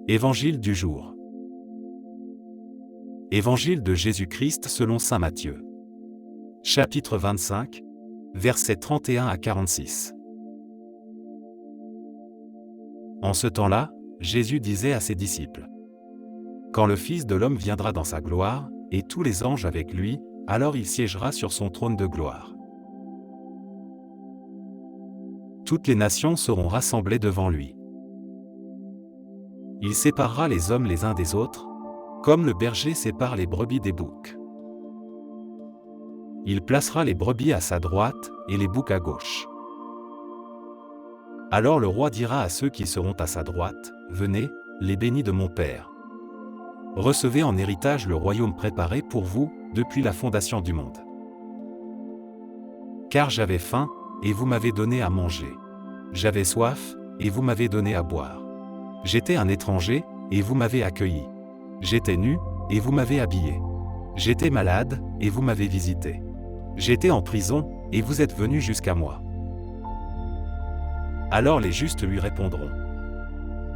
Évangile du jour. Évangile de Jésus-Christ selon saint Matthieu. Chapitre 25, versets 31 à 46. En ce temps-là, Jésus disait à ses disciples: Quand le Fils de l'homme viendra dans sa gloire, et tous les anges avec lui, alors il siégera sur son trône de gloire. Toutes les nations seront rassemblées devant lui. Il séparera les hommes les uns des autres, comme le berger sépare les brebis des boucs. Il placera les brebis à sa droite et les boucs à gauche. Alors le roi dira à ceux qui seront à sa droite: Venez, les bénis de mon Père. Recevez en héritage le royaume préparé pour vous depuis la fondation du monde. Car j'avais faim, et vous m'avez donné à manger. J'avais soif, et vous m'avez donné à boire. J'étais un étranger, et vous m'avez accueilli. J'étais nu, et vous m'avez habillé. J'étais malade, et vous m'avez visité. J'étais en prison, et vous êtes venus jusqu'à moi. Alors les justes lui répondront: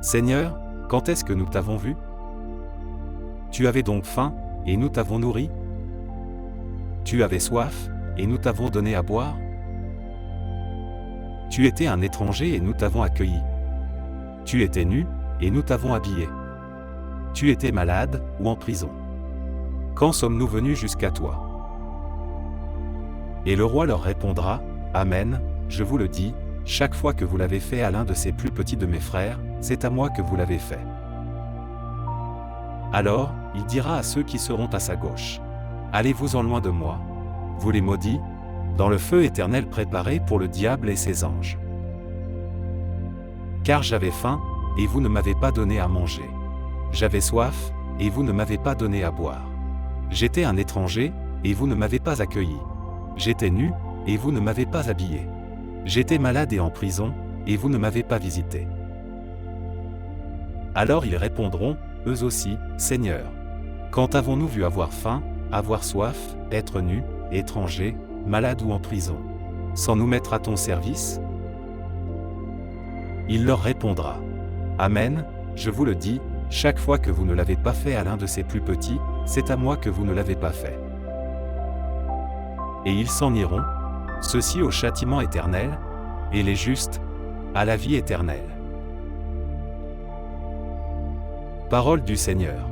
Seigneur, quand est-ce que nous t'avons vu? Tu avais donc faim, et nous t'avons nourri? Tu avais soif, et nous t'avons donné à boire? Tu étais un étranger et nous t'avons accueilli. Tu étais nu, et nous t'avons habillé. Tu étais malade, ou en prison. Quand sommes-nous venus jusqu'à toi? Et le roi leur répondra: Amen, je vous le dis, chaque fois que vous l'avez fait à l'un de ces plus petits de mes frères, c'est à moi que vous l'avez fait. Alors, il dira à ceux qui seront à sa gauche: Allez-vous-en loin de moi, vous les maudits, dans le feu éternel préparé pour le diable et ses anges. Car j'avais faim, et vous ne m'avez pas donné à manger. J'avais soif, et vous ne m'avez pas donné à boire. J'étais un étranger, et vous ne m'avez pas accueilli. J'étais nu, et vous ne m'avez pas habillé. J'étais malade et en prison, et vous ne m'avez pas visité. Alors ils répondront, eux aussi: Seigneur, quand avons-nous vu avoir faim, avoir soif, être nus, étrangers, malades ou en prison, sans nous mettre à ton service? Il leur répondra: Amen, je vous le dis, chaque fois que vous ne l'avez pas fait à l'un de ces plus petits, c'est à moi que vous ne l'avez pas fait. Et ils s'en iront, ceux-ci au châtiment éternel, et les justes, à la vie éternelle. Parole du Seigneur.